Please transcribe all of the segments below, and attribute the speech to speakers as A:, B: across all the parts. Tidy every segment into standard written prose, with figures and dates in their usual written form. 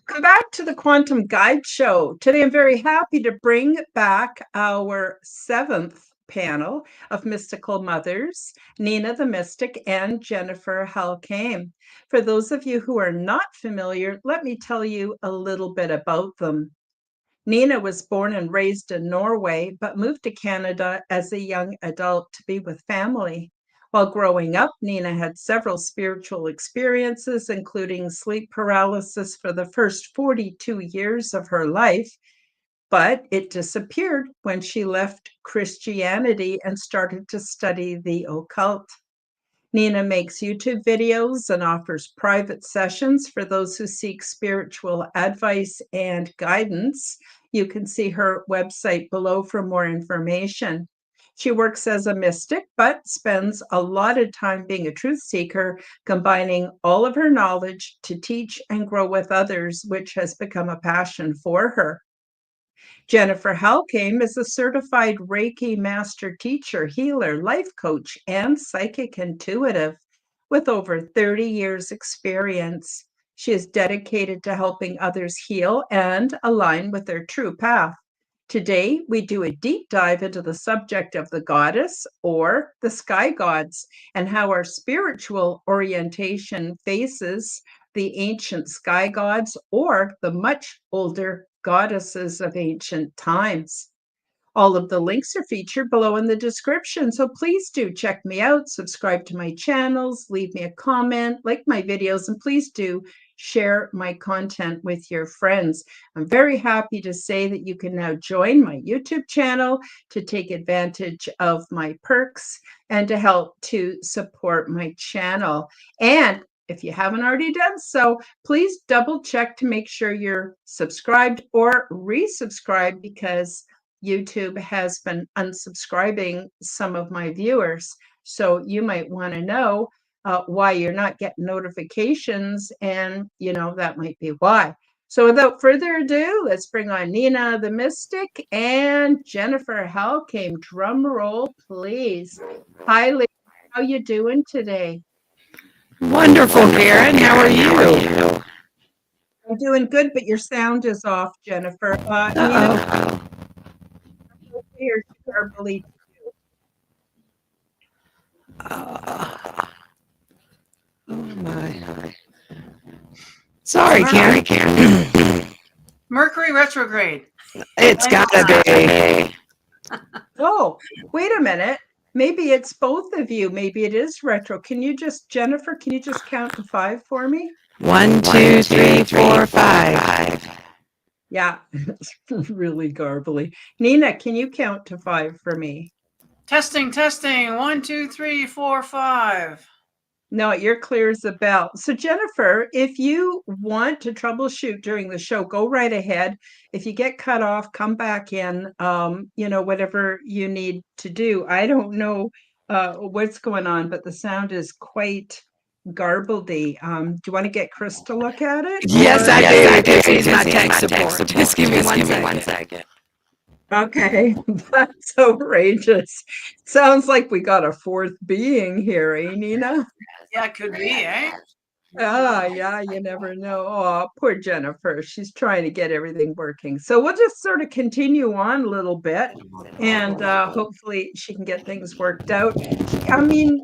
A: Welcome back to the Quantum Guide Show. Today I'm very happy to bring back our seventh panel of mystical mothers, Nina the Mystic and Jennifer Halcame. For those of you who are not familiar, let me tell you a little bit about them. Nina was born and raised in Norway, but moved to Canada as a young adult to be with family. While growing up, Nina had several spiritual experiences, including sleep paralysis for the first 42 years of her life, but it disappeared when she left Christianity and started to study the occult. Nina makes YouTube videos and offers private sessions for those who seek spiritual advice and guidance. You can see her website below for more information. She works as a mystic, but spends a lot of time being a truth seeker, combining all of her knowledge to teach and grow with others, which has become a passion for her. Jennifer Halcame is a certified Reiki master teacher, healer, life coach, and psychic intuitive with over 30 years experience. She is dedicated to helping others heal and align with their true path. Today, we do a deep dive into the subject of the goddess or the sky gods and how our spiritual orientation faces the ancient sky gods or the much older goddesses of ancient times. All of the links are featured below in the description, so please do check me out, subscribe to my channels, leave me a comment, like my videos, and please do share my content with your friends. I'm very happy to say that you can now join my YouTube channel to take advantage of my perks and to help to support my channel. And if you haven't already done so, please double check to make sure you're subscribed or resubscribed, because YouTube has been unsubscribing some of my viewers. So you might want to know why you're not getting notifications, and that might be why. So without further ado, let's bring on Nina the Mystic and Jennifer Halcame. Drum roll, please. Hi, ladies. How you doing today?
B: Wonderful, Karen. How are you?
A: I'm doing good, but your sound is off, Jennifer. Nina, here's garbly.
B: Oh my. Sorry, Karen.
C: Mercury retrograde.
B: It's gotta be.
A: Oh, wait a minute. Maybe it's both of you. Maybe it is retro. Jennifer, can you just count to 5 for me?
B: 1, 2, 3, 4, 5.
A: Yeah, it's really garbly. Nina, can you count to 5 for me?
C: Testing. 1, 2, 3, 4, 5.
A: No, you're clear as a bell. So Jennifer, if you want to troubleshoot during the show, go right ahead. If you get cut off, come back in, whatever you need to do. I don't know what's going on, but the sound is quite garbledy. Do you want to get Chris to look at it?
B: Yes, I do. He's my tech support. Just give me one second.
A: Okay, that's outrageous. Sounds like we got a fourth being here, eh, Nina?
C: Yeah, it could be, eh?
A: Yeah, you never know. Oh, poor Jennifer. She's trying to get everything working. So we'll just sort of continue on a little bit, and hopefully she can get things worked out. I mean,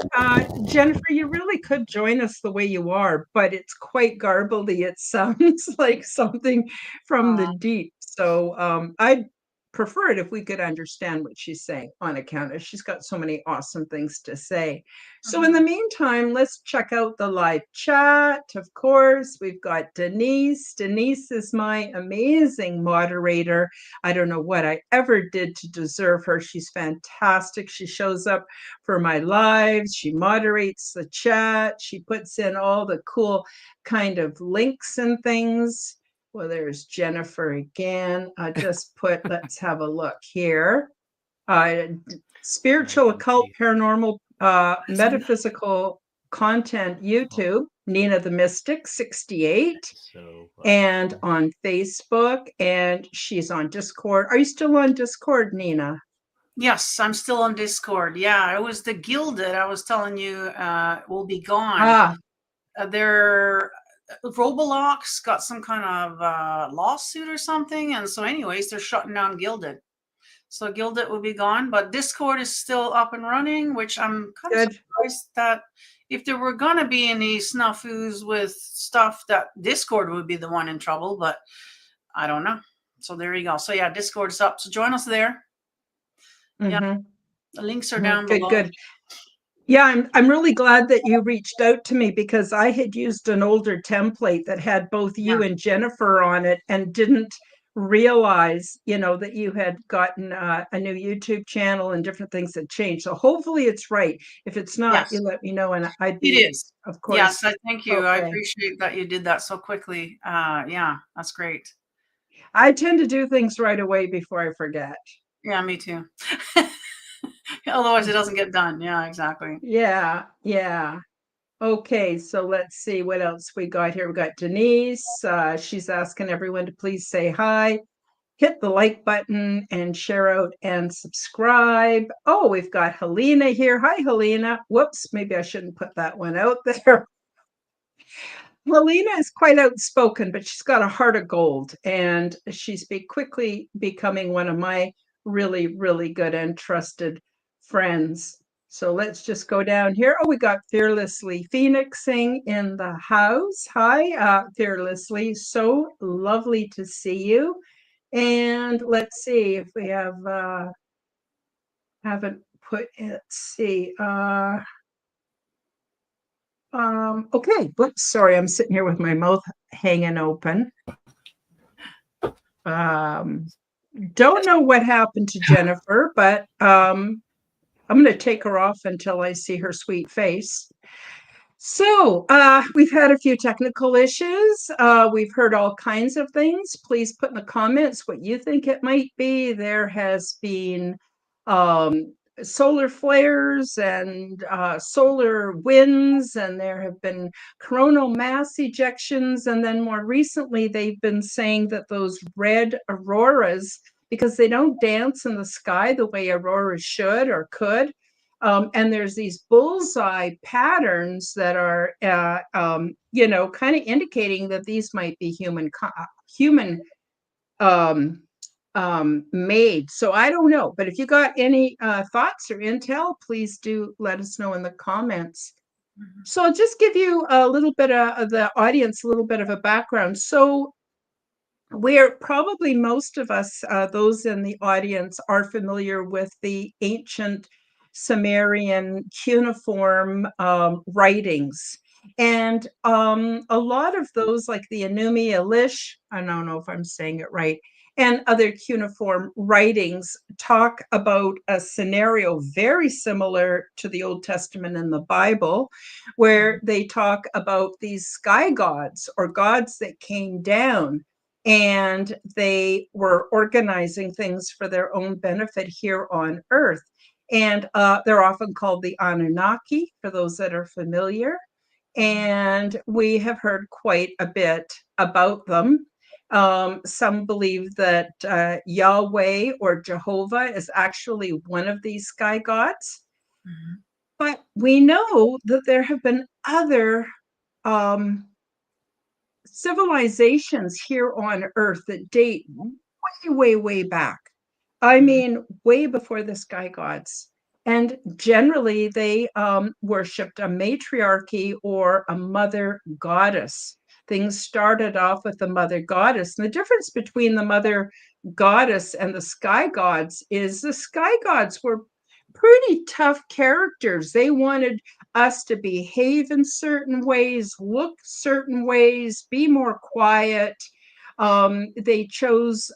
A: Jennifer, you really could join us the way you are, but it's quite garbledy. It sounds like something from the deep. So I'd prefer it if we could understand what she's saying, on account of she's got so many awesome things to say. So in the meantime, let's check out the live chat. Of course, we've got Denise. Denise is my amazing moderator. I don't know what I ever did to deserve her. She's fantastic. She shows up for my lives. She moderates the chat. She puts in all the cool kind of links and things. Well, there's Jennifer again. I just put, let's have a look here. Spiritual, occult, paranormal, metaphysical content, YouTube, Nina the Mystic 68, and on Facebook, and she's on Discord. Are you still on Discord, Nina?
C: Yes, I'm still on Discord. Yeah, it was the Gilded I was telling you will be gone. They're Roblox got some kind of lawsuit or something, and so anyways, they're shutting down Gilded. So Gilded will be gone, but Discord is still up and running, which I'm kind of surprised that if there were gonna be any snafus with stuff, that Discord would be the one in trouble, but I don't know. So there you go. So yeah, Discord's up. So join us there. Yeah, the links are down below.
A: Good. Yeah, I'm really glad that you reached out to me, because I had used an older template that had both you and Jennifer on it and didn't realize, that you had gotten a new YouTube channel and different things had changed. So hopefully it's right. If it's not, you let me know, and I'd be,
C: it is.
A: Of course.
C: Yes, I thank you. Okay. I appreciate that you did that so quickly. Yeah, that's great.
A: I tend to do things right away before I forget.
C: Yeah, me too. Otherwise it doesn't get done. Yeah, exactly.
A: Yeah. Okay, so let's see what else we got here. We got Denise. She's asking everyone to please say hi, hit the like button, and share out and subscribe. Oh, we've got Helena here. Hi, Helena. Whoops, maybe I shouldn't put that one out there. Helena is quite outspoken, but she's got a heart of gold, and she's quickly becoming one of my really, really good and trusted friends. So let's just go down here. Oh, we got Fearlessly Phoenixing in the house. Hi, Fearlessly. So lovely to see you. And let's see if we have, haven't put, let's see. Okay, whoops, sorry, I'm sitting here with my mouth hanging open. Don't know what happened to Jennifer, but I'm going to take her off until I see her sweet face. So we've had a few technical issues. We've heard all kinds of things. Please put in the comments what you think it might be. There has been solar flares and solar winds, and there have been coronal mass ejections. And then more recently, they've been saying that those red auroras, because they don't dance in the sky the way auroras should or could, and there's these bullseye patterns that are, kind of indicating that these might be human made. So I don't know, but if you got any thoughts or intel, please do let us know in the comments. So I'll just give you a little bit of the audience, a little bit of a background. So we're probably, most of us, those in the audience, are familiar with the ancient Sumerian cuneiform writings. And a lot of those, like the Enuma Elish, I don't know if I'm saying it right, and other cuneiform writings, talk about a scenario very similar to the Old Testament and the Bible, where they talk about these sky gods, or gods that came down, and they were organizing things for their own benefit here on Earth. And they're often called the Anunnaki, for those that are familiar. And we have heard quite a bit about them. Some believe that Yahweh or Jehovah is actually one of these sky gods. But we know that there have been other civilizations here on Earth that date way back. I mean, way before the sky gods. And generally, they worshipped a matriarchy or a mother goddess. Things started off with the mother goddess. And the difference between the mother goddess and the sky gods is the sky gods were pretty tough characters. They wanted us to behave in certain ways, look certain ways, be more quiet. They chose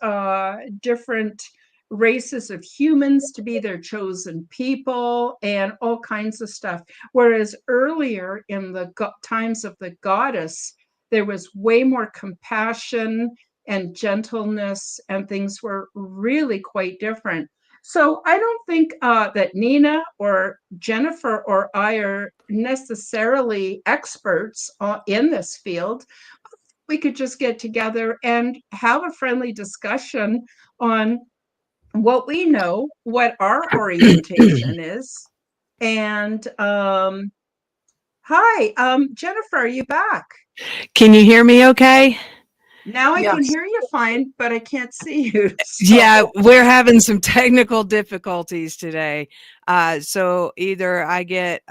A: different races of humans to be their chosen people, and all kinds of stuff. Whereas earlier in the times of the goddess, there was way more compassion and gentleness, and things were really quite different. So I don't think that Nina or Jennifer or I are necessarily experts in this field. We could just get together and have a friendly discussion on what we know, what our orientation is, and Hi, Jennifer, are you back?
B: Can you hear me okay?
A: Now I can
C: Yes.
A: hear you fine, but I can't see you.
B: Yeah,
A: So,
B: we're having some technical difficulties today. So either I get,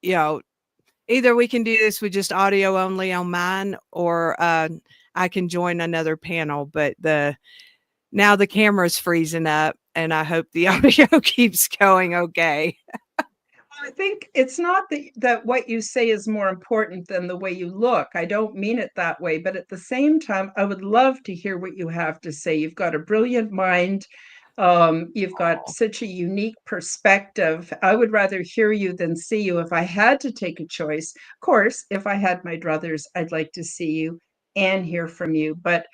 B: you know, either we can do this with just audio only on mine, or I can join another panel. But now the camera's freezing up, and I hope the audio keeps going okay.
A: I think it's not that what you say is more important than the way you look. I don't mean it that way, but at the same time, I would love to hear what you have to say. You've got a brilliant mind. You've got such a unique perspective. I would rather hear you than see you if I had to take a choice. Of course, if I had my druthers, I'd like to see you and hear from you. But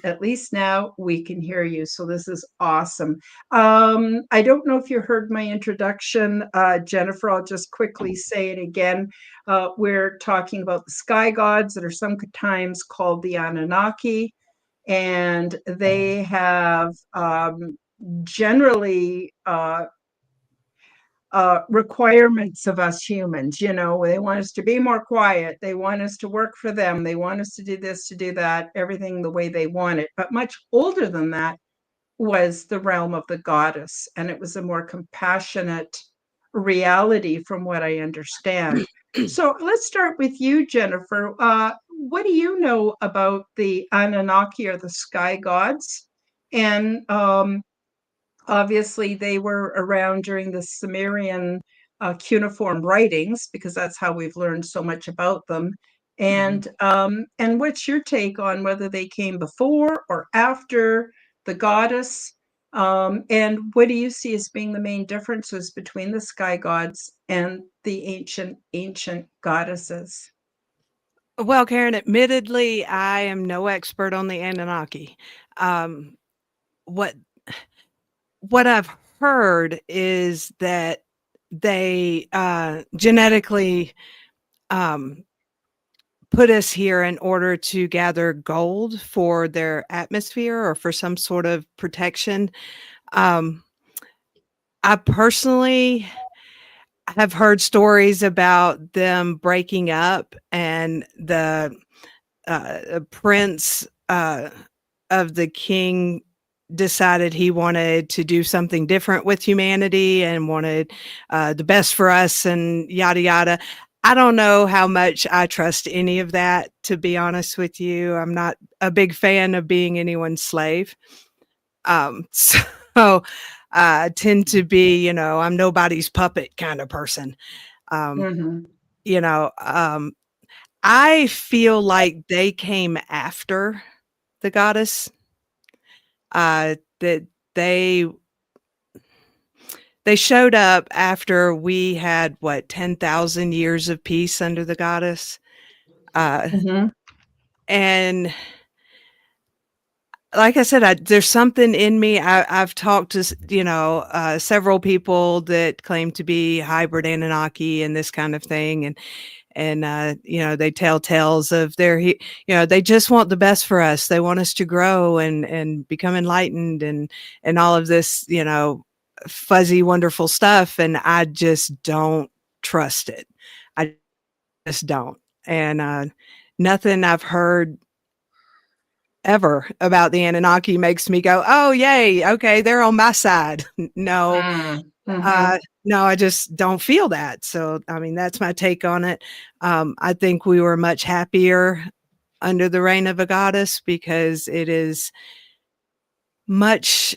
A: at least now we can hear you. So this is awesome. I don't know if you heard my introduction, Jennifer. I'll just quickly say it again. We're talking about the sky gods that are sometimes called the Anunnaki, and they have generally requirements of us humans. You know, they want us to be more quiet. They want us to work for them. They want us to do this, to do that, everything the way they want it. But much older than that was the realm of the goddess, and it was a more compassionate reality from what I understand. So let's start with you, Jennifer. What do you know about the Anunnaki or the sky gods? And obviously, they were around during the Sumerian cuneiform writings, because that's how we've learned so much about them. And what's your take on whether they came before or after the goddess? And what do you see as being the main differences between the sky gods and the ancient goddesses?
B: Well, Karen, admittedly, I am no expert on the Anunnaki. Um, what what I've heard is that they genetically um, put us here in order to gather gold for their atmosphere or for some sort of protection. Um, I personally have heard stories about them breaking up, and the prince of the king decided he wanted to do something different with humanity and wanted the best for us and yada yada. I don't know how much I trust any of that, to be honest with you. I'm not a big fan of being anyone's slave. So I tend to be, I'm nobody's puppet kind of person. Um,
A: Mm-hmm.
B: you know, I feel like they came after the goddess. That they they showed up after we had, what, 10,000 years of peace under the goddess. Uh,
A: Mm-hmm.
B: and like I said, there's something in me. I've talked to, several people that claim to be hybrid Anunnaki and this kind of thing. And they tell tales of they just want the best for us. They want us to grow and become enlightened and all of this, fuzzy, wonderful stuff. And I just don't trust it. I just don't. And nothing I've heard ever about the Anunnaki makes me go, oh, yay. Okay. They're on my side. No,
A: Mm-hmm.
B: no, I just don't feel that. So, I mean, that's my take on it. I think we were much happier under the reign of a goddess because it is much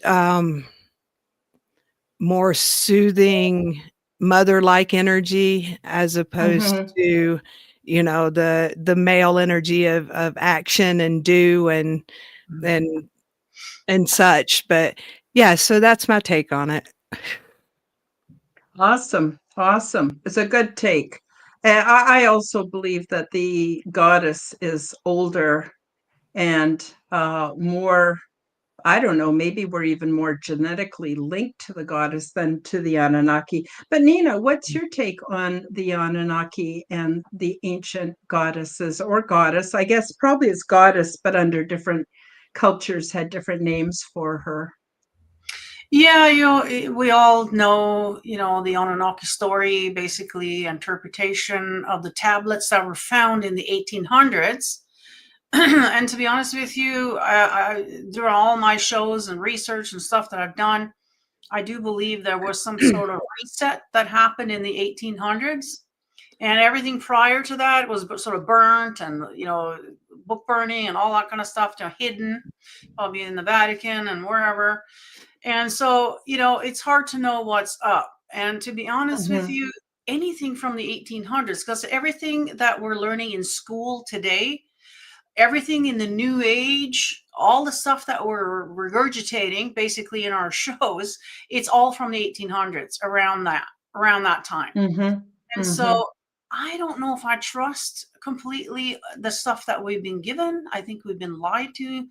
B: more soothing, mother-like energy as opposed
A: Mm-hmm.
B: to, the male energy of action and do and and such. But yeah, so that's my take on it.
A: Awesome. Awesome. It's a good take. And I also believe that the goddess is older and more, I don't know, maybe we're even more genetically linked to the goddess than to the Anunnaki. But Nina, what's your take on the Anunnaki and the ancient goddesses, or goddess? I guess probably it's goddess, but under different cultures had different names for her.
C: Yeah, we all know, the Anunnaki story, basically interpretation of the tablets that were found in the 1800s. And to be honest with you, through all my shows and research and stuff that I've done, I do believe there was some sort of reset that happened in the 1800s. And everything prior to that was sort of burnt and, book burning and all that kind of stuff, hidden, probably in the Vatican and wherever. And so, it's hard to know what's up. And to be honest with you, anything from the 1800s, because everything that we're learning in school today, everything in the new age, all the stuff that we're regurgitating basically in our shows, it's all from the 1800s, around that time. And so I don't know if I trust completely the stuff that we've been given. I think we've been lied to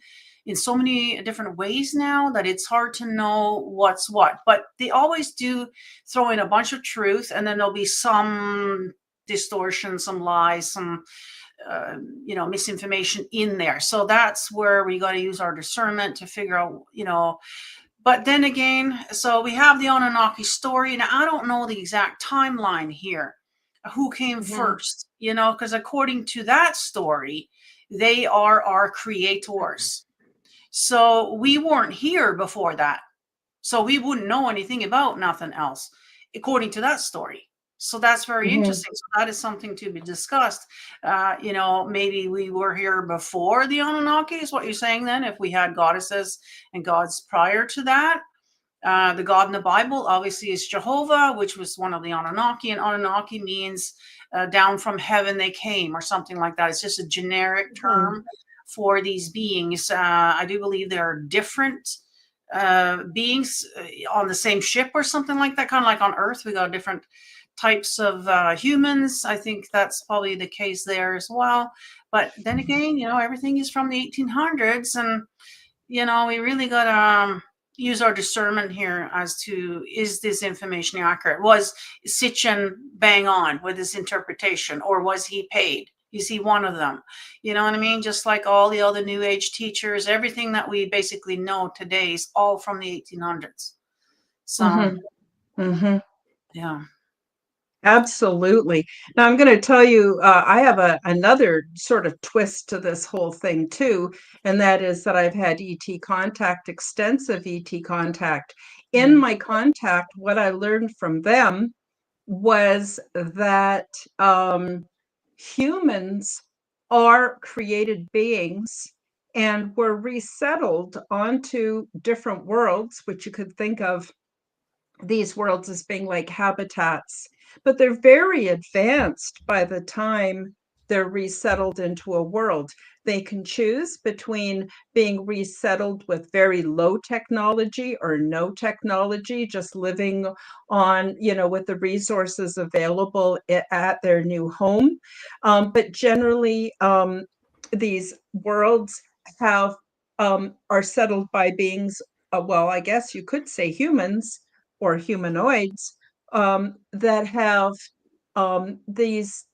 C: in so many different ways now that it's hard to know what's what. But they always do throw in a bunch of truth, and then there'll be some distortion, some lies, some misinformation in there. So that's where we got to use our discernment to figure out, But then again, so we have the Anunnaki story. Now, I don't know the exact timeline here. Who came first, because according to that story, they are our creators. So we weren't here before that. So we wouldn't know anything about nothing else, according to that story. So that's very interesting. So that is something to be discussed. Maybe we were here before the Anunnaki, is what you're saying then, if we had goddesses and gods prior to that. The God in the Bible obviously is Jehovah, which was one of the Anunnaki, and Anunnaki means down from heaven they came, or something like that. It's just a generic term for these beings. I do believe there are different beings on the same ship or something like that, kind of like on Earth. We got different types of humans. I think that's probably the case there as well. But then again, everything is from the 1800s, and we really got to use our discernment here as to, is this information accurate? Was Sitchin bang on with his interpretation, or was he paid? Is he one of them? You know what I mean? Just like all the other New Age teachers, everything that we basically know today is all from the 1800s. So, yeah.
A: Absolutely. Now, I'm going to tell you, I have another sort of twist to this whole thing too, and that is that I've had ET contact, extensive ET contact. In my contact, what I learned from them was that humans are created beings and were resettled onto different worlds, which you could think of these worlds as being like habitats, but they're very advanced by the time they're resettled into a world. They can choose between being resettled with very low technology or no technology, just living on, with the resources available at their new home. But generally, these worlds are settled by beings, well, I guess you could say humans, or humanoids, that have these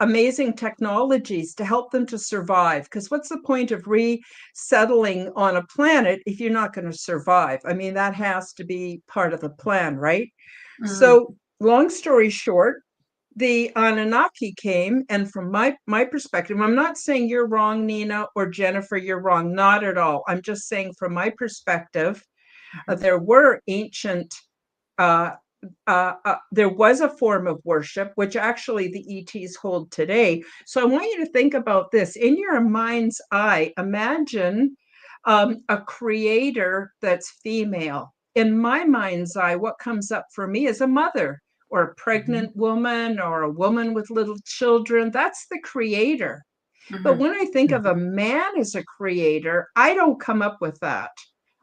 A: amazing technologies to help them to survive. Because what's the point of resettling on a planet if you're not going to survive? I mean, that has to be part of the plan, right? So, long story short, the Anunnaki came, and from my perspective, I'm not saying you're wrong, Nina, or Jennifer, you're wrong, not at all. I'm just saying from my perspective, there were ancient, there was a form of worship, which actually the ETs hold today. So I want you to think about this. In your mind's eye, imagine a creator that's female. In my mind's eye, what comes up for me is a mother, or a pregnant woman, or a woman with little children. That's the creator. But when I think of a man as a creator, I don't come up with that.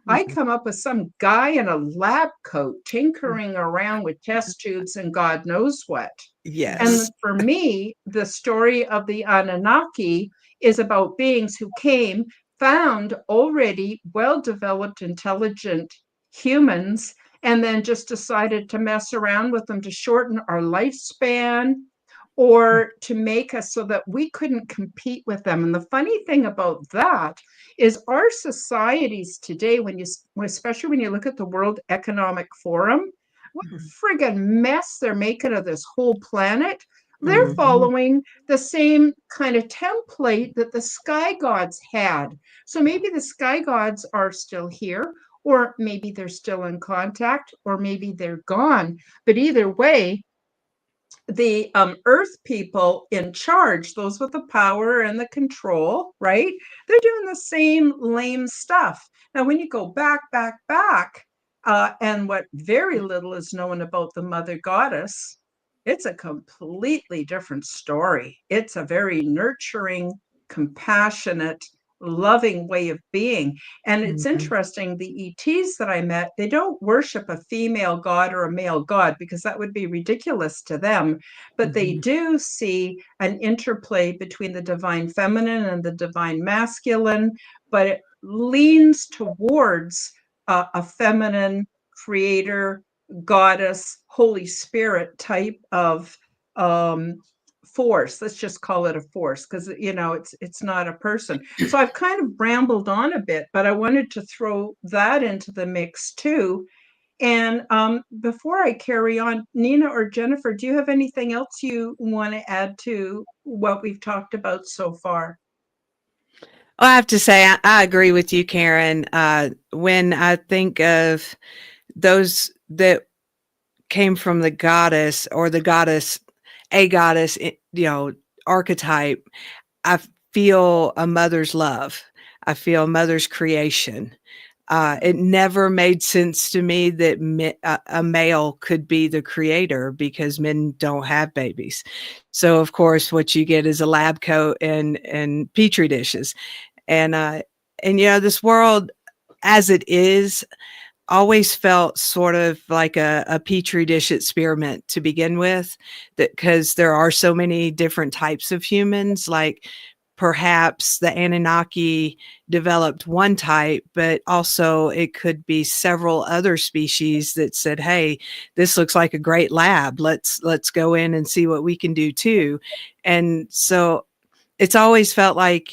A: I come up with some guy in a lab coat tinkering around with test tubes and God knows what.
B: Yes.
A: And for me, the story of the Anunnaki is about beings who came, found already well-developed, intelligent humans, and then just decided to mess around with them to shorten our lifespan, or to make us so that we couldn't compete with them. And the funny thing about that is our societies today, especially when you look at the World Economic Forum, what a friggin' mess they're making of this whole planet. They're following the same kind of template that the sky gods had. So maybe the sky gods are still here, or maybe they're still in contact, or maybe they're gone. But either way, the earth people in charge, those with the power and the control, right? They're doing the same lame stuff. Now, when you go back, and what very little is known about the mother goddess, it's a completely different story. It's a very nurturing, compassionate, loving way of being. And it's interesting, the ETs that I met, they don't worship a female god or a male god because that would be ridiculous to them. But they do see an interplay between the divine feminine and the divine masculine, but it leans towards a feminine creator, goddess, Holy Spirit type of force. Let's just call it a force, because it's not a person. So I've kind of rambled on a bit, but I wanted to throw that into the mix too. And before I carry on, Nina or Jennifer, do you have anything else you want to add to what we've talked about so far?
B: Well, I have to say, I agree with you, Karen. When I think of those that came from the goddess or the goddess, a goddess, archetype, I feel a mother's love. I feel a mother's creation. It never made sense to me that a male could be the creator because men don't have babies. So, of course, what you get is a lab coat and petri dishes. And this world as it is always felt sort of like a petri dish experiment to begin with, that because there are so many different types of humans, like perhaps the Anunnaki developed one type, but also it could be several other species that said, hey, this looks like a great lab. Let's go in and see what we can do too. And so it's always felt like,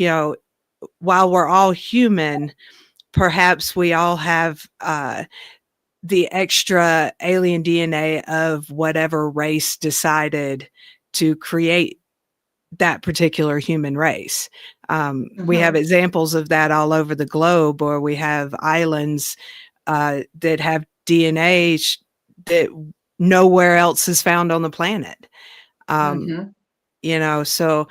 B: while we're all human, perhaps we all have the extra alien DNA of whatever race decided to create that particular human race. We have examples of that all over the globe, or we have islands that have DNA that nowhere else is found on the planet. So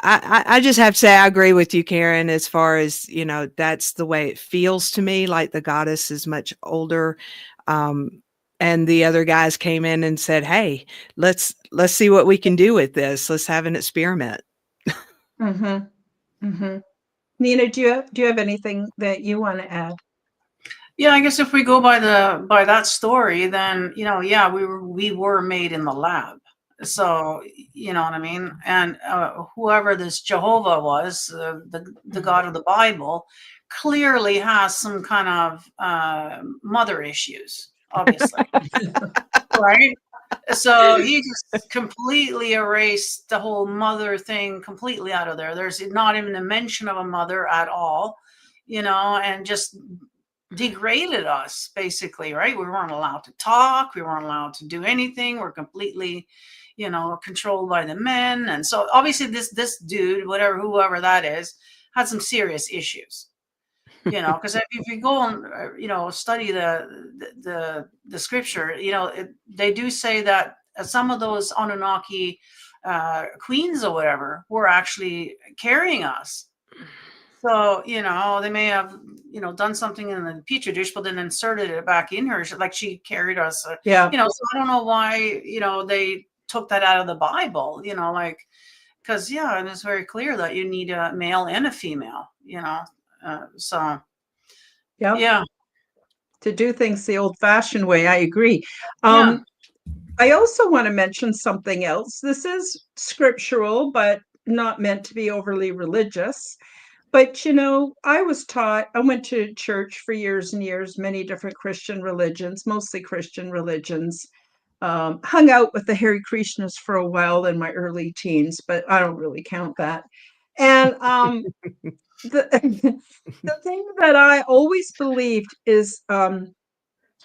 B: I just have to say I agree with you, Karen, as far as, that's the way it feels to me, like the goddess is much older. And the other guys came in and said, hey, let's see what we can do with this. Let's have an experiment.
A: Nina, do you have anything that you want to add?
C: Yeah, I guess if we go by that story, then, we were made in the lab. So, you know what I mean? And whoever this Jehovah was, the God of the Bible, clearly has some kind of mother issues, obviously. Right? So he just completely erased the whole mother thing completely out of there. There's not even a mention of a mother at all, and just degraded us, basically, right? We weren't allowed to talk. We weren't allowed to do anything. We're completely, controlled by the men. And so obviously this dude, whoever that is, had some serious issues, because if you go and, study the scripture, they do say that some of those Anunnaki queens or whatever were actually carrying us. So, they may have, done something in the petri dish, but then inserted it back in her, like she carried us. So I don't know why, they took that out of the Bible, because, and it's very clear that you need a male and a female, so. Yeah.
A: To do things the old-fashioned way, I agree. I also want to mention something else. This is scriptural, but not meant to be overly religious. But, I went to church for years and years, many different Christian religions, mostly Christian religions. hung out with the Hare Krishnas for a while in my early teens, but I don't really count that. And the the thing that I always believed is, and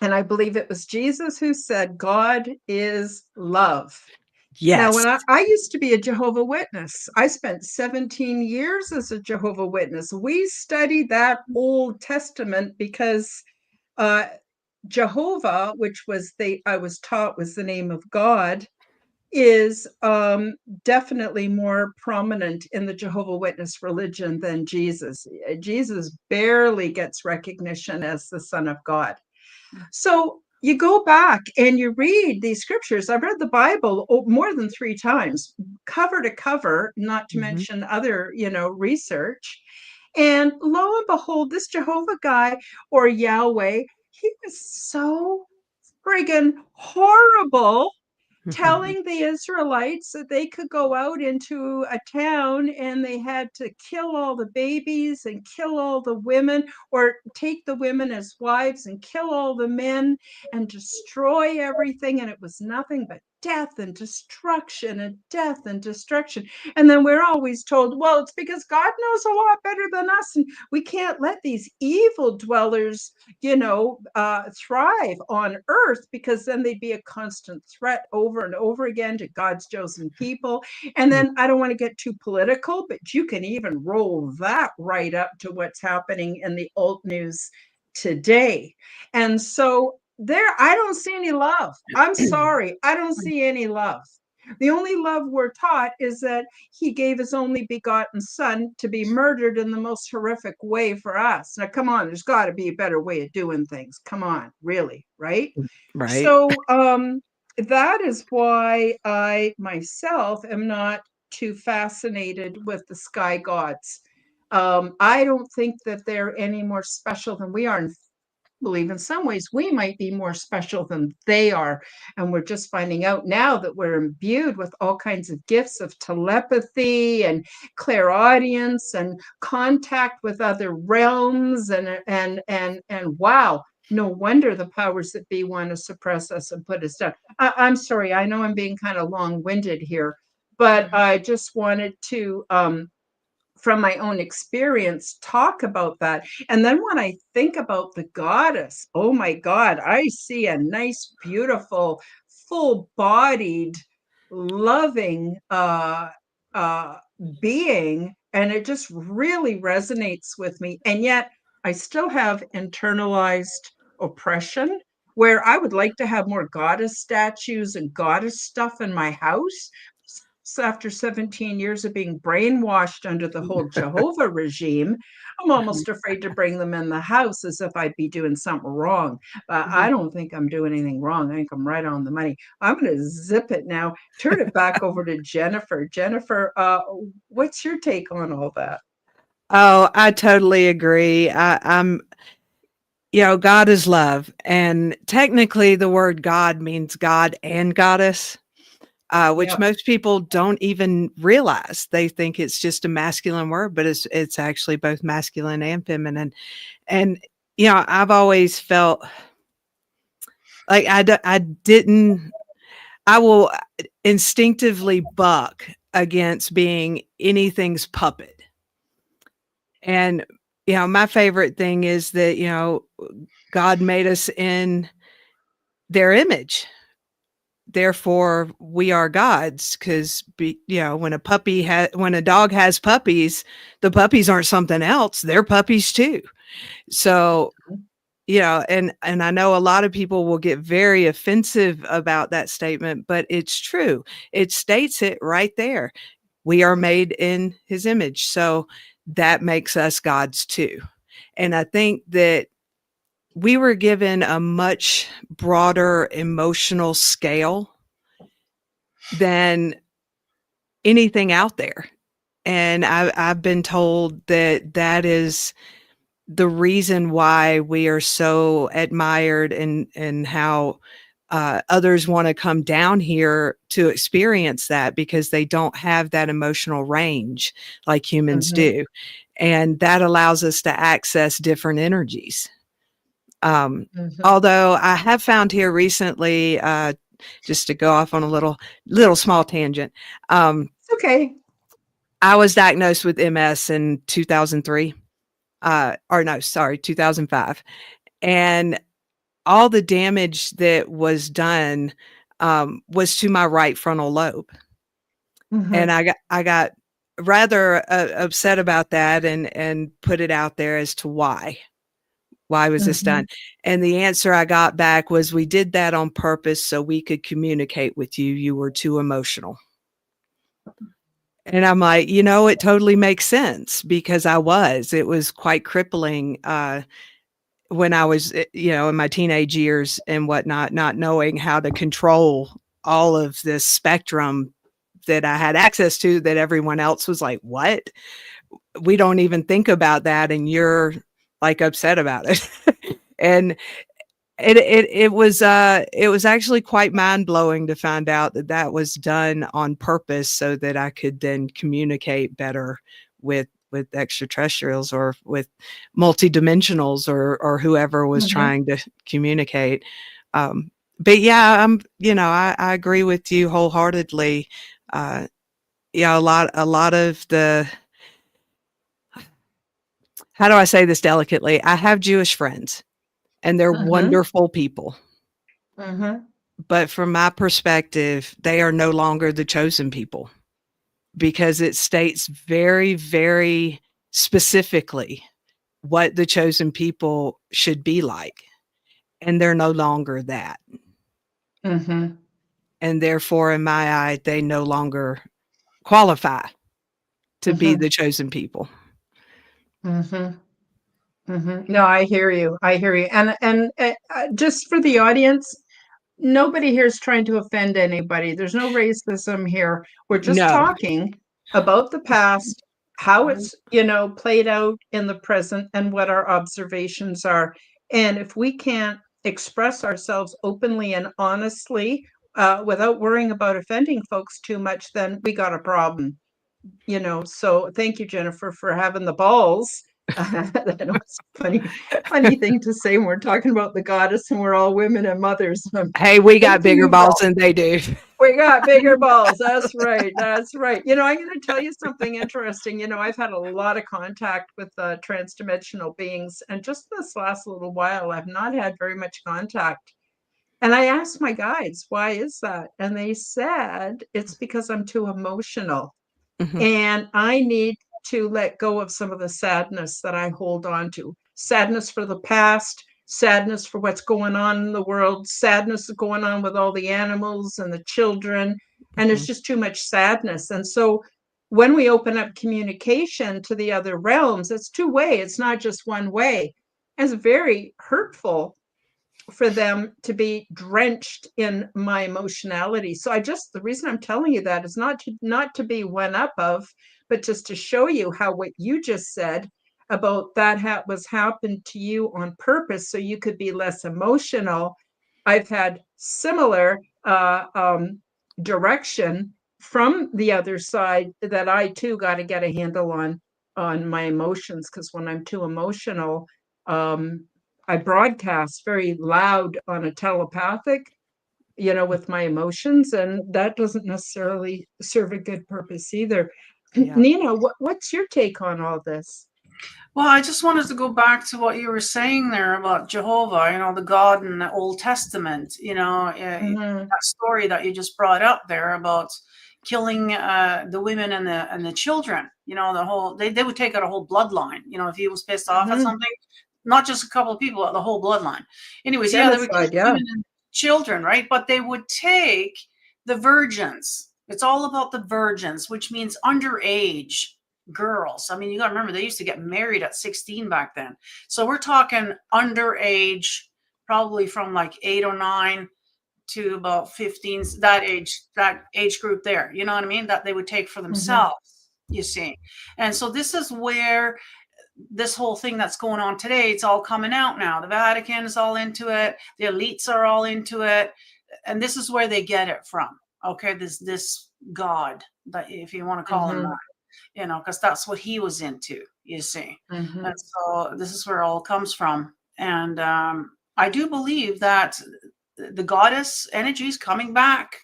A: I believe it was Jesus who said, God is love. Now,
B: Yes.
A: when I used to be a Jehovah Witness, I spent 17 years as a Jehovah Witness. We studied that Old Testament because Jehovah, which was I was taught was the name of God, is definitely more prominent in the Jehovah Witness religion than Jesus. Jesus barely gets recognition as the Son of God. So you go back and you read these scriptures. I've read the Bible more than 3 times, cover to cover, not to mention other, research. And lo and behold, this Jehovah guy or Yahweh, he was so friggin' horrible, telling the Israelites that they could go out into a town and they had to kill all the babies and kill all the women, or take the women as wives and kill all the men and destroy everything. And it was nothing but death and destruction and death and destruction. And then we're always told, well, it's because God knows a lot better than us, and we can't let these evil dwellers thrive on earth, because then they'd be a constant threat over and over again to God's chosen people. And then I don't want to get too political, but you can even roll that right up to what's happening in the alt news today. And so I don't see any love. I'm sorry, I don't see any love. The only love we're taught is that he gave his only begotten son to be murdered in the most horrific way for us. Now, come on, there's got to be a better way of doing things. Come on, really, right?
B: Right.
A: So that is why I myself am not too fascinated with the sky gods. I don't think that they're any more special than we are. In believe in some ways we might be more special than they are. And we're just finding out now that we're imbued with all kinds of gifts of telepathy and clairaudience and contact with other realms. And wow, no wonder the powers that be want to suppress us and put us down. I'm sorry, I know I'm being kind of long-winded here, but I just wanted to from my own experience, talk about that. And then when I think about the goddess, oh my God, I see a nice, beautiful, full-bodied, loving being, and it just really resonates with me. And yet I still have internalized oppression, where I would like to have more goddess statues and goddess stuff in my house. So after 17 years of being brainwashed under the whole Jehovah regime, I'm almost afraid to bring them in the house, as if I'd be doing something wrong. I don't think I'm doing anything wrong. I think I'm right on the money. I'm going to zip it now. Turn it back over to Jennifer. Jennifer, what's your take on all that?
B: Oh, I totally agree. I'm God is love. And technically the word God means God and goddess. Which
A: Yep.
B: most people don't even realize. They think it's just a masculine word, but it's actually both masculine and feminine. And I've always felt like I will instinctively buck against being anything's puppet. And my favorite thing is that God made us in their image. Therefore we are gods, because when a dog has puppies, the puppies aren't something else, they're puppies too. So and I know a lot of people will get very offensive about that statement, but it's true. It states it right there. We are made in his image, so that makes us gods too. And I think that we were given a much broader emotional scale than anything out there. And I've been told that is the reason why we are so admired, and how others want to come down here to experience that, because they don't have that emotional range like humans do. And that allows us to access different energies. Although I have found here recently, just to go off on a little small tangent.
A: It's okay.
B: I was diagnosed with MS in 2003. 2005. And all the damage that was done was to my right frontal lobe. And I got rather upset about that and put it out there as to why was this done? And the answer I got back was, we did that on purpose so we could communicate with you. You were too emotional. And I'm like, it totally makes sense, because it was quite crippling when I was, in my teenage years and whatnot, not knowing how to control all of this spectrum that I had access to, that everyone else was like, what? We don't even think about that. And you're like upset about it. And it was actually quite mind blowing to find out that that was done on purpose so that I could then communicate better with extraterrestrials or with multidimensionals or whoever was trying to communicate. But yeah, I agree with you wholeheartedly. A lot of the, how do I say this delicately? I have Jewish friends, and they're wonderful people. But from my perspective, they are no longer the chosen people, because it states very, very specifically what the chosen people should be like. And they're no longer that. And therefore, in my eye, they no longer qualify to be the chosen people.
A: No, I hear you. And just for the audience, nobody here is trying to offend anybody. There's no racism here. We're just talking about the past, how it's, played out in the present, and what our observations are. And if we can't express ourselves openly and honestly, without worrying about offending folks too much, then we got a problem. So thank you, Jennifer, for having the balls. I know it's a funny thing to say when we're talking about the goddess and we're all women and mothers.
B: Hey, we got bigger balls than they do.
A: We got bigger balls. That's right. That's right. I'm going to tell you something interesting. I've had a lot of contact with transdimensional beings, and just this last little while, I've not had very much contact. And I asked my guides, why is that? And they said, it's because I'm too emotional. And I need to let go of some of the sadness that I hold on to. Sadness for the past, sadness for what's going on in the world, sadness going on with all the animals and the children. And there's just too much sadness. And so when we open up communication to the other realms, it's two-way. It's not just one way. It's very hurtful for them to be drenched in my emotionality. So the reason I'm telling you that is not to be one up of, but just to show you how what you just said about that was happened to you on purpose so you could be less emotional. I've had similar direction from the other side that I too got to get a handle on my emotions, because when I'm too emotional, I broadcast very loud on a telepathic, with my emotions, and that doesn't necessarily serve a good purpose either. Yeah. Nina, what's your take on all this?
C: Well, I just wanted to go back to what you were saying there about Jehovah, the God in the Old Testament, that story that you just brought up there about killing the women and the children, the whole, they would take out a whole bloodline, if he was pissed off at something. Not just a couple of people, the whole bloodline. Anyways, they would kill women and children, right? But they would take the virgins. It's all about the virgins, which means underage girls. I mean, you got to remember, they used to get married at 16 back then. So we're talking underage, probably from like 8 or 9 to about 15, that age group there. You know what I mean? That they would take for themselves, you see. And so this is where this whole thing that's going on today, it's all coming out now. The Vatican is all into it. The elites are all into it. And this is where they get it from. Okay. This God, that, if you want to call him that, because that's what he was into, you see. And so this is where it all comes from. And I do believe that the goddess energy is coming back.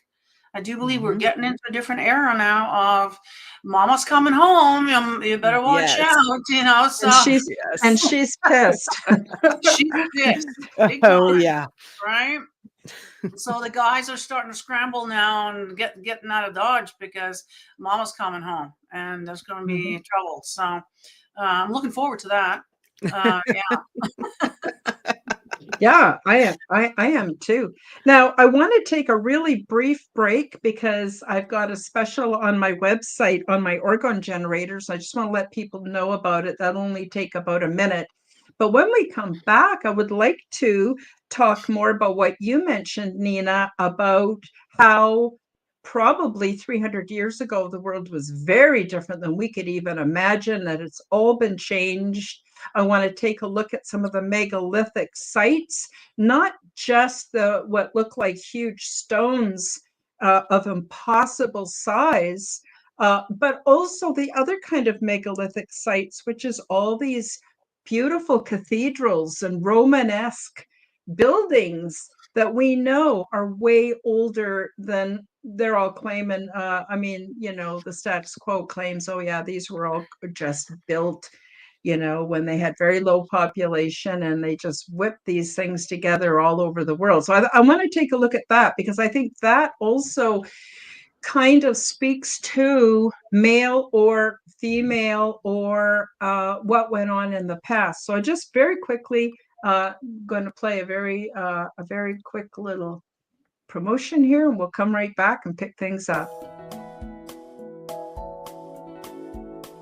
C: I do believe we're getting into a different era now of mama's coming home. You better watch
B: Yes.
C: out, you know. So
A: And she's pissed.
C: she's pissed. Big
B: Oh
C: time,
B: yeah.
C: right? So the guys are starting to scramble now and getting out of Dodge because mama's coming home and there's going to be trouble. So I'm looking forward to that. Yeah.
A: Yeah, I am too. Now, I want to take a really brief break because I've got a special on my website on my orgone generators. I just want to let people know about it. That'll only take about a minute. But when we come back, I would like to talk more about what you mentioned, Nina, about how probably 300 years ago, the world was very different than we could even imagine, that it's all been changed. I want to take a look at some of the megalithic sites, not just the what look like huge stones of impossible size, but also the other kind of megalithic sites, which is all these beautiful cathedrals and Romanesque buildings that we know are way older than they're all claiming. I mean, you know, the status quo claims, oh yeah, these were all just built, you know, when they had very low population and they just whipped these things together all over the world. So I want to take a look at that because I think that also kind of speaks to male or female or what went on in the past. So I just very quickly going to play a very quick little promotion here, and we'll come right back and pick things up.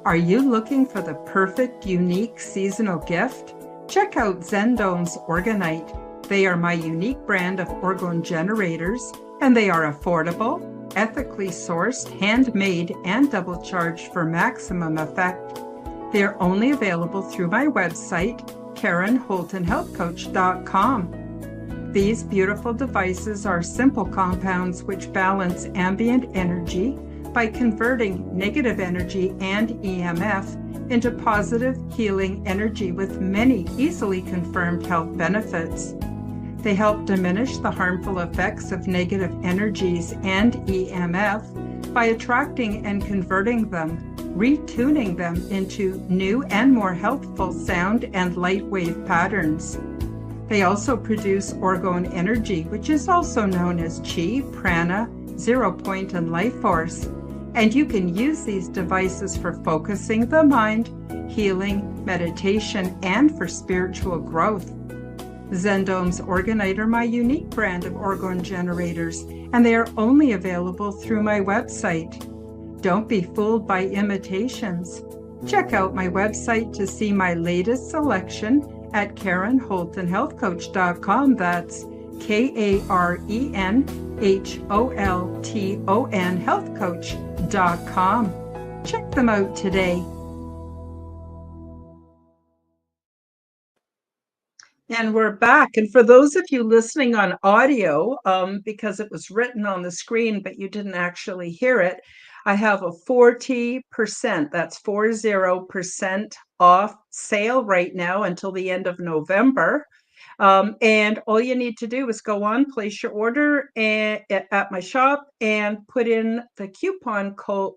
A: Are you looking for the perfect, unique seasonal gift? Check out Zendome's Orgonite. They are my unique brand of orgone generators, and they are affordable, ethically sourced, handmade, and double charged for maximum effect. They are only available through my website, KarenHoltonHealthCoach.com. These beautiful devices are simple compounds which balance ambient energy by converting negative energy and EMF into positive healing energy with many easily confirmed health benefits. They help diminish the harmful effects of negative energies and EMF by attracting and converting them, retuning them into new and more healthful sound and light wave patterns. They also produce orgone energy, which is also known as chi, prana, zero point, and life force. And you can use these devices for focusing the mind, healing, meditation, and for spiritual growth. Zendome's Orgonite are my unique brand of orgone generators, and they are only available through my website. Don't be fooled by imitations. Check out my website to see my latest selection at KarenHoltonHealthCoach.com. That's KarenHolton Healthcoach.com. Check them out today. And we're back. And for those of you listening on audio, because it was written on the screen, but you didn't actually hear it, I have a 40%, that's 40% off sale right now until the end of November. And all you need to do is go on, place your order at my shop and put in the coupon code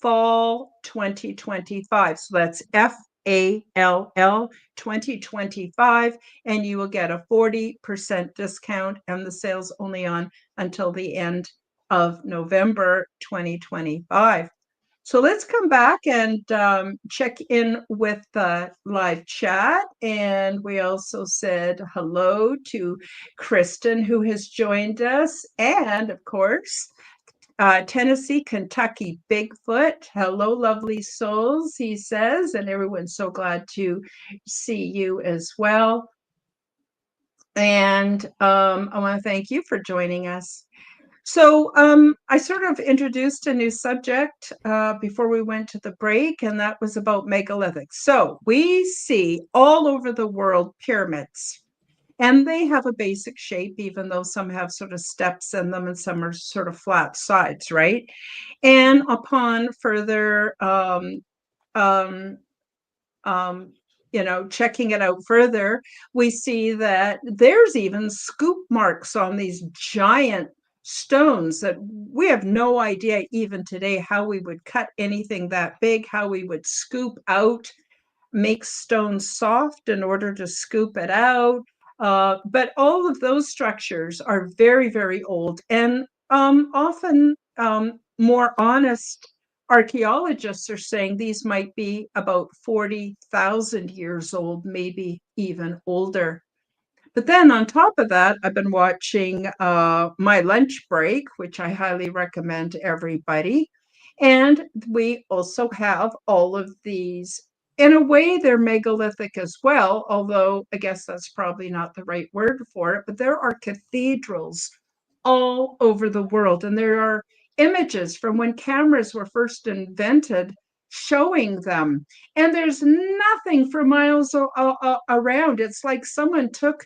A: fall 2025. So that's FALL 2025, and you will get a 40% discount, and the sale's only on until the end of November 2025. So let's come back and check in with the live chat. And we also said hello to Kristen, who has joined us. And of course, Tennessee, Kentucky, Bigfoot. Hello, lovely souls, he says. And everyone's so glad to see you as well. And I want to thank you for joining us. So I sort of introduced a new subject before we went to the break, and that was about megalithics. So we see all over the world pyramids, and they have a basic shape, even though some have sort of steps in them and some are sort of flat sides, right? And upon further checking it out further, we see that there's even scoop marks on these giant stones that we have no idea even today how we would cut anything that big, how we would scoop out, make stones soft in order to scoop it out. But all of those structures are very, very old, and often more honest archaeologists are saying these might be about 40,000 years old, maybe even older. But then on top of that, I've been watching My Lunch Break, which I highly recommend to everybody. And we also have all of these. In a way, they're megalithic as well, although I guess that's probably not the right word for it. But there are cathedrals all over the world, and there are images from when cameras were first invented showing them. And there's nothing for miles around. It's like someone took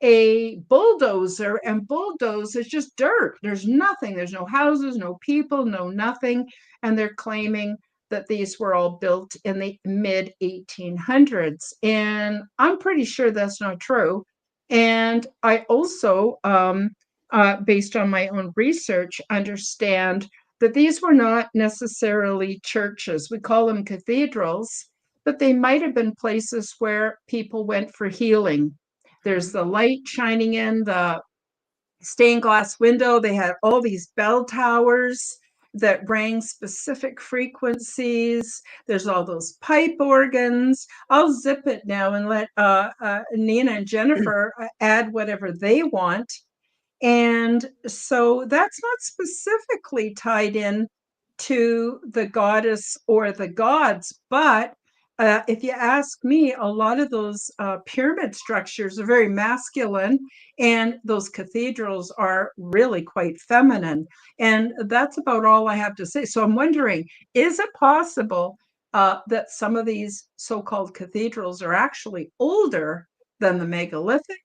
A: a bulldozer and bulldozed. It's just dirt. There's nothing. There's no houses, no people, no nothing. And they're claiming that these were all built in the mid 1800s. And I'm pretty sure that's not true. And I also, based on my own research, understand that these were not necessarily churches. We call them cathedrals, but they might have been places where people went for healing. There's the light shining in the stained glass window. They had all these bell towers that rang specific frequencies. There's all those pipe organs. I'll zip it now and let Nina and Jennifer add whatever they want. And so that's not specifically tied in to the goddess or the gods, but if you ask me, a lot of those pyramid structures are very masculine, and those cathedrals are really quite feminine. And that's about all I have to say. So I'm wondering, is it possible that some of these so-called cathedrals are actually older than the megalithic,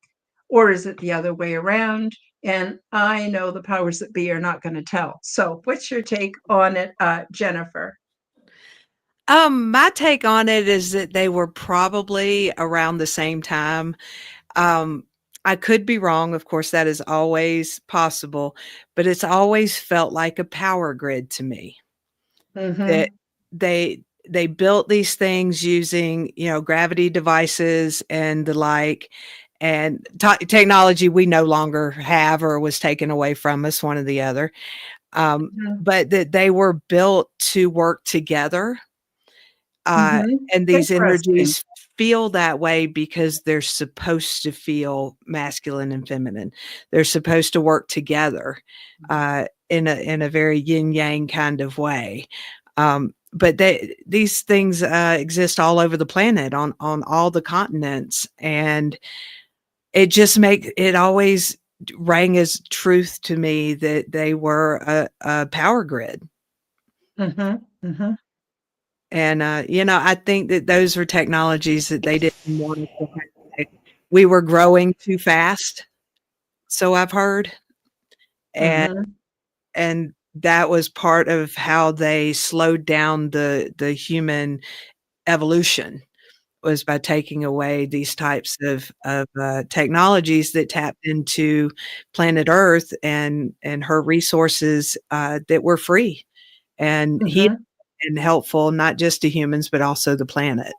A: or is it the other way around? And I know the powers that be are not going to tell. So what's your take on it, Jennifer?
B: My take on it is that they were probably around the same time. I could be wrong. Of course, that is always possible, but it's always felt like a power grid to me. That they built these things using, gravity devices and the like, and technology we no longer have or was taken away from us, one or the other. But that they were built to work together. And these energies feel that way because they're supposed to feel masculine and feminine. They're supposed to work together in a very yin yang kind of way. But these things exist all over the planet on all the continents, and it always rang as truth to me that they were a power grid. And, I think that those were technologies that they didn't want us to have. We were growing too fast, so I've heard. And that was part of how they slowed down the human evolution, was by taking away these types of technologies that tapped into planet Earth and her resources that were free and healing and helpful, not just to humans, but also the planet.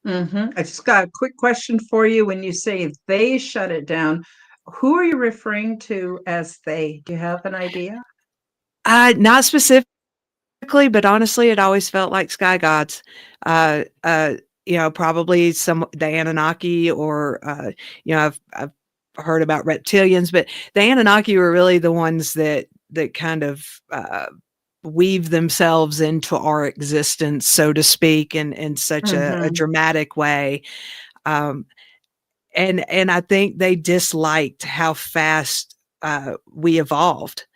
A: I just got a quick question for you. When you say they shut it down, who are you referring to as they? Do you have an idea?
B: Not specifically, but honestly, it always felt like sky gods. Probably the Anunnaki, or I've heard about reptilians, but the Anunnaki were really the ones that kind of weave themselves into our existence, so to speak, in such a dramatic way. And I think they disliked how fast we evolved.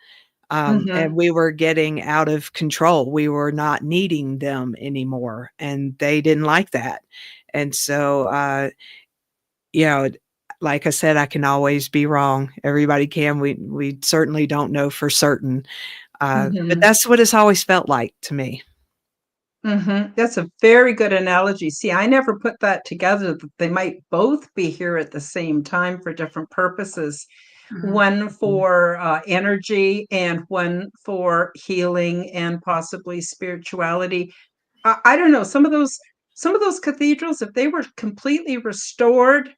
B: And we were getting out of control. We were not needing them anymore, and they didn't like that. And so, like I said, I can always be wrong. Everybody can. We certainly don't know for certain. But that's what it's always felt like to me.
A: That's a very good analogy. See, I never put that together, that they might both be here at the same time for different purposes. One for energy and one for healing and possibly spirituality. I don't know, some of those cathedrals, if they were completely restored,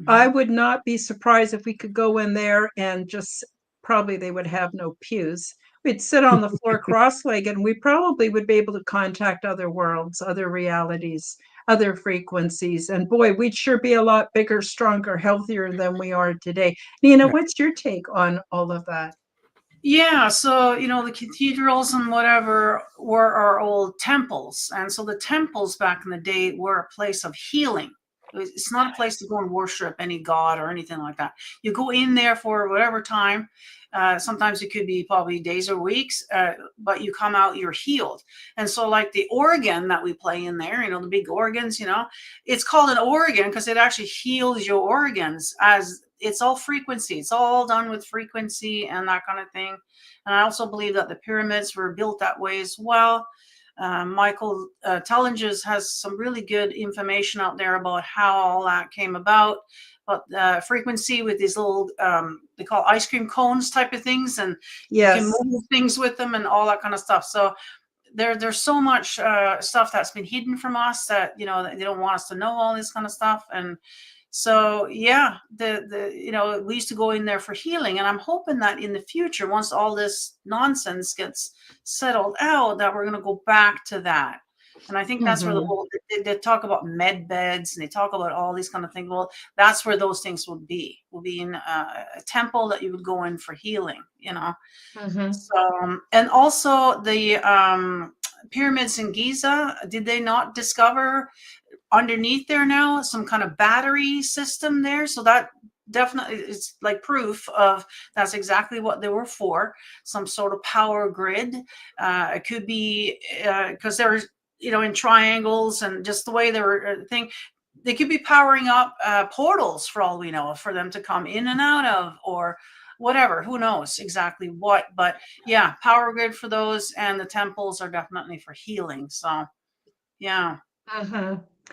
A: I would not be surprised if we could go in there and just probably they would have no pews. We'd sit on the floor cross-legged, and we probably would be able to contact other worlds, other realities, other frequencies. And boy, we'd sure be a lot bigger, stronger, healthier than we are today. Nina, what's your take on all of that?
C: Yeah, so the cathedrals and whatever were our old temples, and so the temples back in the day were a place of healing. It's not a place to go and worship any god or anything like that. You go in there for whatever time. Sometimes it could be probably days or weeks, but you come out, you're healed. And so like the organ that we play in there, the big organs, it's called an organ because it actually heals your organs, as it's all frequency. It's all done with frequency and that kind of thing. And I also believe that the pyramids were built that way as well. Michael Tellinges has some really good information out there about how all that came about. But frequency with these little, they call ice cream cones type of things, and you can move things with them and all that kind of stuff. So there's so much stuff that's been hidden from us that, they don't want us to know all this kind of stuff. And so, yeah, we used to go in there for healing, and I'm hoping that in the future, once all this nonsense gets settled out, that we're going to go back to that. And I think that's where the whole, they talk about med beds and they talk about all these kind of things. Well, that's where those things will be in a temple that you would go in for healing, So, and also the pyramids in Giza, did they not discover underneath there now some kind of battery system there? So that definitely is like proof of that's exactly what they were for, some sort of power grid. It could be because there's in triangles and just the way they were they could be powering up portals for all we know, for them to come in and out of, or whatever, who knows exactly what. But yeah, power grid for those, and the temples are definitely for healing. So yeah.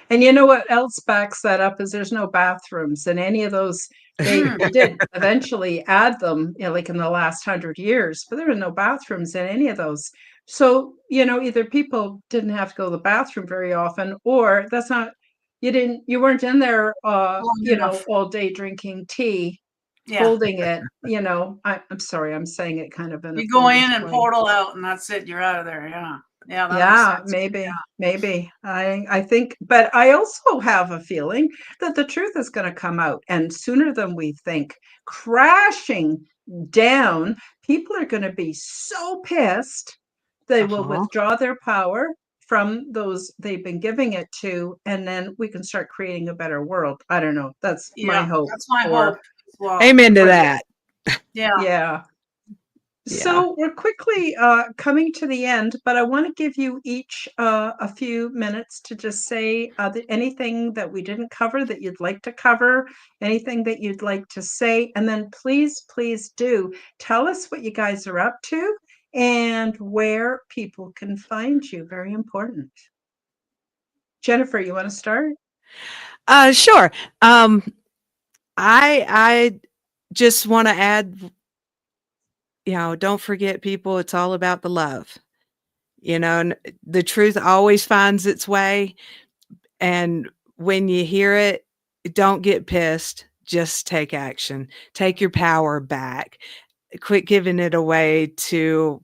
A: And you know what else backs that up is there's no bathrooms in any of those. They did eventually add them, like in the last 100 years, but there were no bathrooms in any of those. So, either people didn't have to go to the bathroom very often, or you weren't in there, all day drinking tea, holding it, I'm sorry, I'm saying it kind of in
C: you go in and portal out and that's it. You're out of there. Yeah. Yeah,
A: maybe. I think, but I also have a feeling that the truth is going to come out, and sooner than we think, crashing down. People are going to be so pissed they will withdraw their power from those they've been giving it to, and then we can start creating a better world. I don't know. That's my hope.
C: That's my hope.
B: Well, amen to that.
A: Yeah. So we're quickly coming to the end, but I want to give you each a few minutes to just say anything that we didn't cover that you'd like to cover, anything that you'd like to say, and then please do tell us what you guys are up to and where people can find you. Very important. Jennifer, you want to start?
B: Sure. I just want to add, don't forget, people, it's all about the love. And the truth always finds its way. And when you hear it, don't get pissed. Just take action. Take your power back. Quit giving it away to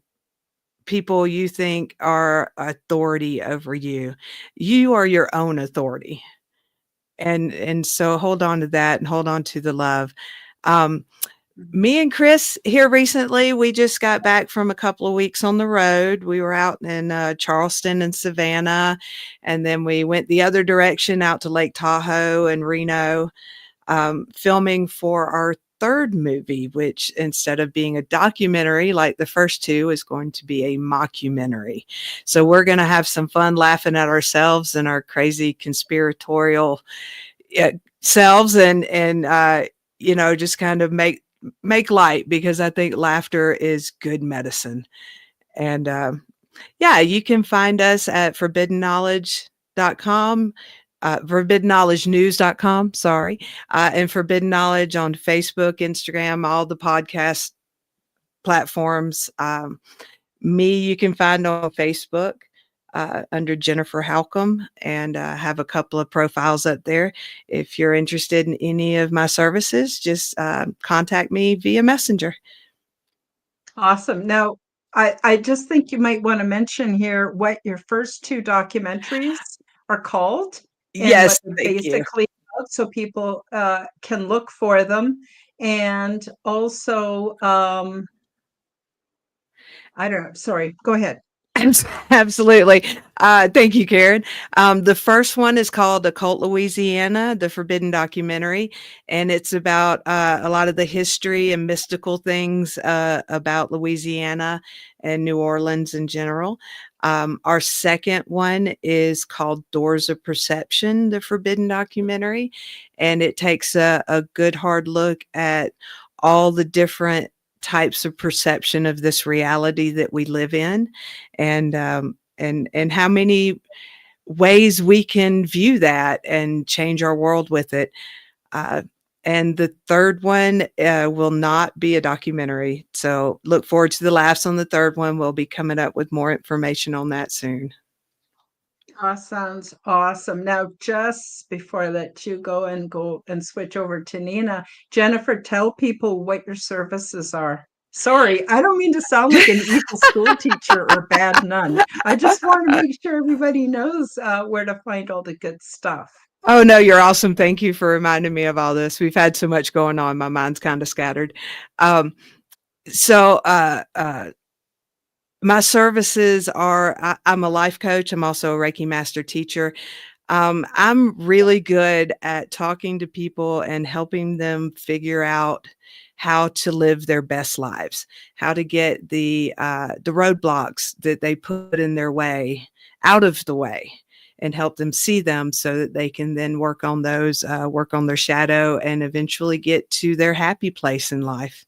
B: people you think are authority over you. You are your own authority. And so hold on to that and hold on to the love. Me and Chris here recently, we just got back from a couple of weeks on the road. We were out in Charleston and Savannah, and then we went the other direction out to Lake Tahoe and Reno, filming for our third movie, which instead of being a documentary like the first two is going to be a mockumentary. So we're going to have some fun laughing at ourselves and our crazy conspiratorial selves and just kind of make light, because I think laughter is good medicine. And Yeah, you can find us at forbiddenknowledge.com, forbiddenknowledgenews.com, sorry, and Forbidden Knowledge on Facebook, Instagram, all the podcast platforms. Me, you can find on Facebook under Jennifer Halcame, and have a couple of profiles up there. If you're interested in any of my services, just contact me via Messenger.
A: Awesome. Now, I just think you might want to mention here what your first two documentaries are called and what
B: Yes,
A: they're
B: thank you.
A: basically about, so people can look for them. And also, I don't know. Sorry, go ahead.
B: Absolutely. Thank you, Karen. The first one is called Occult Louisiana, the Forbidden Documentary, and it's about a lot of the history and mystical things about Louisiana and New Orleans in general. Our second one is called Doors of Perception, the Forbidden Documentary, and it takes a good hard look at all the different types of perception of this reality that we live in, and how many ways we can view that and change our world with it. And the third one will not be a documentary, so look forward to the laughs on the third one. We'll be coming up with more information on that soon.
A: Sounds awesome. Now, just before I let you go and switch over to Nina, Jennifer, tell people what your services are. Sorry, I don't mean to sound like an evil school teacher or bad nun. I just want to make sure everybody knows where to find all the good stuff.
B: Oh, no, you're awesome. Thank you for reminding me of all this. We've had so much going on. My mind's kind of scattered. So, my services are, I'm a life coach. I'm also a Reiki master teacher. I'm really good at talking to people and helping them figure out how to live their best lives, how to get the roadblocks that they put in their way out of the way, and help them see them so that they can then work on those, work on their shadow, and eventually get to their happy place in life.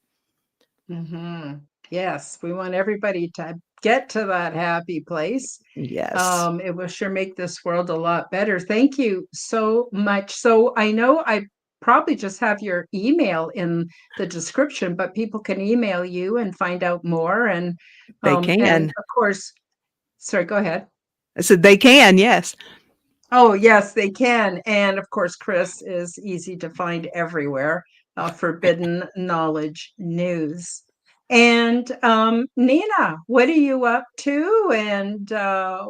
A: Mm-hmm. Yes, we want everybody to get to that happy place.
B: Yes.
A: It will sure make this world a lot better. Thank you so much. So I know I probably just have your email in the description, but people can email you and find out more. And
B: They
A: and
B: can.
A: of course, sorry, go ahead.
B: I said they can, yes.
A: Oh, yes, they can. And of course, Chris is easy to find everywhere. Forbidden Knowledge News. And Nina, what are you up to? And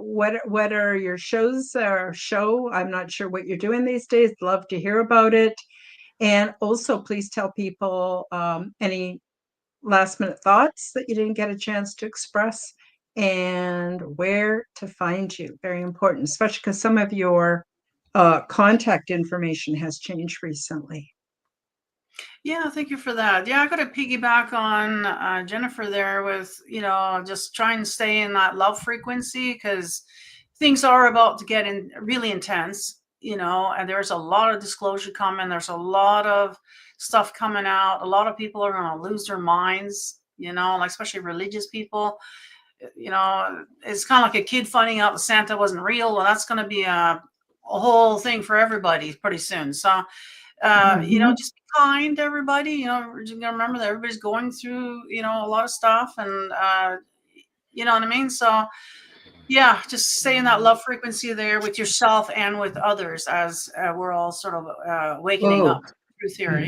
A: what are your shows or show? I'm not sure what you're doing these days. Love to hear about it. And also, please tell people any last minute thoughts that you didn't get a chance to express, and where to find you. Very important, especially because some of your contact information has changed recently.
C: Yeah, thank you for that. Yeah, I got to piggyback on Jennifer there with, just try and stay in that love frequency, because things are about to get really intense, and there's a lot of disclosure coming. There's a lot of stuff coming out. A lot of people are going to lose their minds, like especially religious people. It's kind of like a kid finding out that Santa wasn't real. Well, that's going to be a whole thing for everybody pretty soon. So, just be kind to everybody. We're just gonna remember that everybody's going through, a lot of stuff, and you know what I mean. So, yeah, just stay in that love frequency there with yourself and with others, as we're all sort of wakening up to truth here.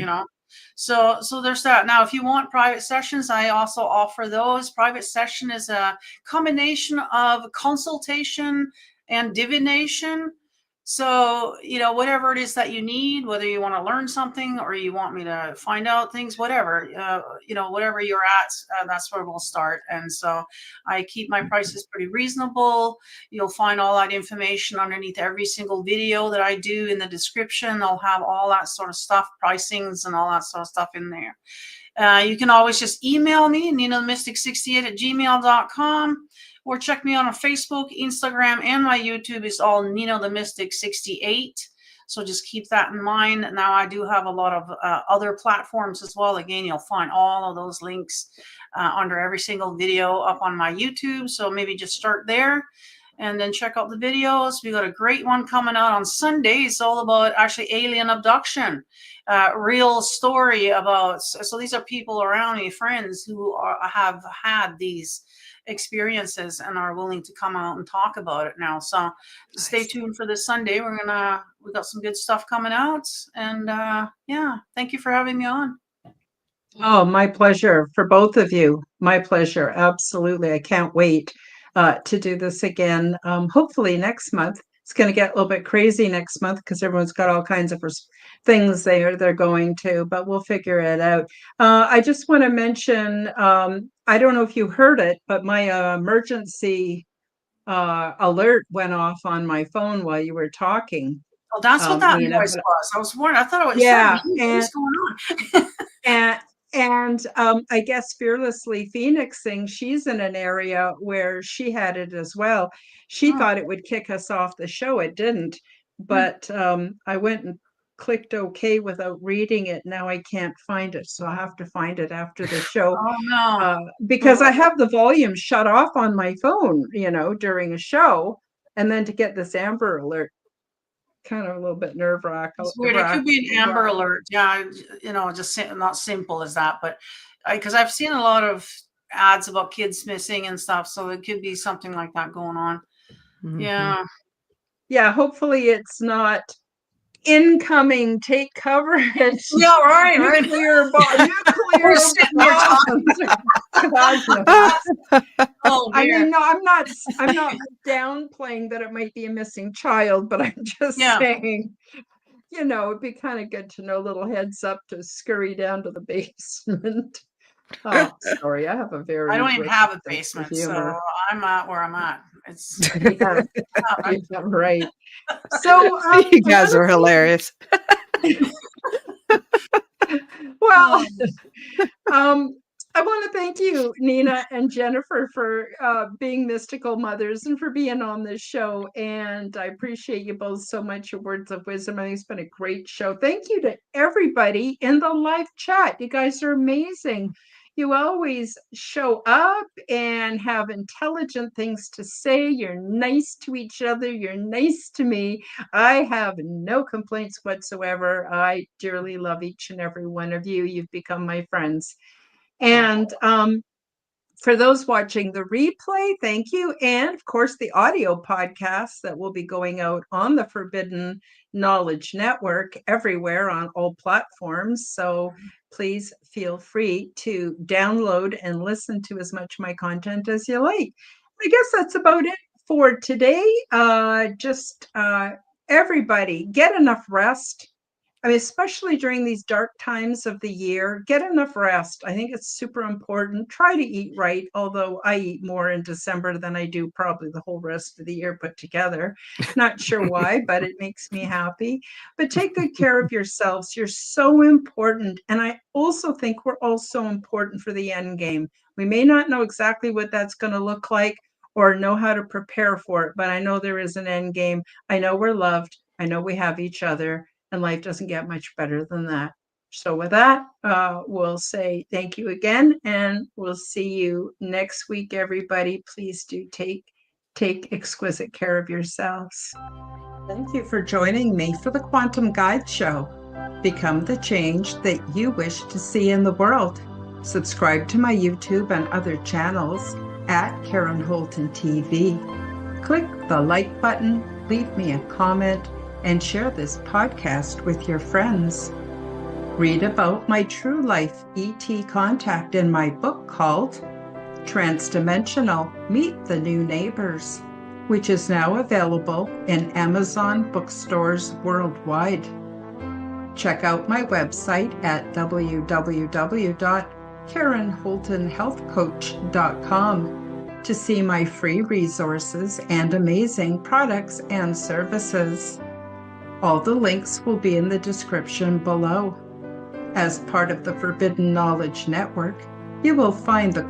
C: So there's that. Now, if you want private sessions, I also offer those. Private session is a combination of consultation and divination. So, whatever it is that you need, whether you want to learn something or you want me to find out things, whatever, whatever you're at, that's where we'll start. And so I keep my prices pretty reasonable. You'll find all that information underneath every single video that I do in the description. I'll have all that sort of stuff, pricings and all that sort of stuff in there. You can always just email me, ninothe68@gmail.com, or check me out on Facebook, Instagram, and my YouTube is all Nino the Mystic 68. So just keep that in mind. Now I do have a lot of other platforms as well. Again, you'll find all of those links under every single video up on my YouTube. So maybe just start there and then check out the videos. We got a great one coming out on Sunday. It's all about actually alien abduction, real story about. So these are people around me, friends who have had these experiences and are willing to come out and talk about it now. So stay tuned for this Sunday. We got some good stuff coming out, and yeah, thank you for having me on.
A: Oh, my pleasure for both of you. My pleasure. Absolutely. I can't wait to do this again. Hopefully next month. It's going to get a little bit crazy next month because everyone's got all kinds of things they're going to, but we'll figure it out. I just want to mention, I don't know if you heard it, but my emergency alert went off on my phone while you were talking.
C: Oh, that's what that
A: Nina,
C: noise was. I was wondering. I thought it was.
A: Yeah,
C: what's going on?
A: and I guess Fearlessly Phoenixing, she's in an area where she had it as well. She thought it would kick us off the show. It didn't, but I went and clicked OK without reading it. Now I can't find it, so I'll have to find it after the show.
C: Oh no!
A: Because I have the volume shut off on my phone, during a show, and then to get this Amber Alert, kind of a little bit nerve-wracking.
C: It's weird. It could be an Amber Alert. Yeah, just not simple as that, but because I've seen a lot of ads about kids missing and stuff, so it could be something like that going on. Mm-hmm. Yeah.
A: Hopefully it's not incoming. Take cover.
C: Yeah, right.
A: Nuclear bombs.
C: Oh,
A: I mean, no, I'm not downplaying that it might be a missing child, but I'm just saying, it'd be kind of good to know, a little heads up to scurry down to the basement. Oh, sorry, I have a very.
C: I don't even have a basement, so I'm at where I'm at. It's
A: right. So
B: you guys are hilarious.
A: Well, I want to thank you, Nina and Jennifer, for being mystical mothers and for being on this show. And I appreciate you both so much. Your words of wisdom. I think it's been a great show. Thank you to everybody in the live chat. You guys are amazing. You always show up and have intelligent things to say. You're nice to each other. You're nice to me. I have no complaints whatsoever. I dearly love each and every one of you. You've become my friends. And for those watching the replay, thank you. And of course, the audio podcast that will be going out on the Forbidden Knowledge Network everywhere on all platforms. So please feel free to download and listen to as much of my content as you like. I guess that's about it for today. Everybody get enough rest. I mean, especially during these dark times of the year, get enough rest. I think it's super important. Try to eat right, although I eat more in December than I do probably the whole rest of the year put together. Not sure why, but it makes me happy. But take good care of yourselves. You're so important. And I also think we're all so important for the end game. We may not know exactly what that's going to look like or know how to prepare for it, but I know there is an end game. I know we're loved. I know we have each other. And life doesn't get much better than that. So with that, we'll say thank you again, and we'll see you next week, everybody. Please do take exquisite care of yourselves. Thank you for joining me for the Quantum Guide Show. Become the change that you wish to see in the world. Subscribe to my YouTube and other channels at Karen Holton TV. Click the like button, leave me a comment, and share this podcast with your friends. Read about my true life ET contact in my book called Transdimensional: Meet the New Neighbors, which is now available in Amazon bookstores worldwide. Check out my website at www.KarenHoltonHealthCoach.com to see my free resources and amazing products and services. All the links will be in the description below. As part of the Forbidden Knowledge Network, you will find the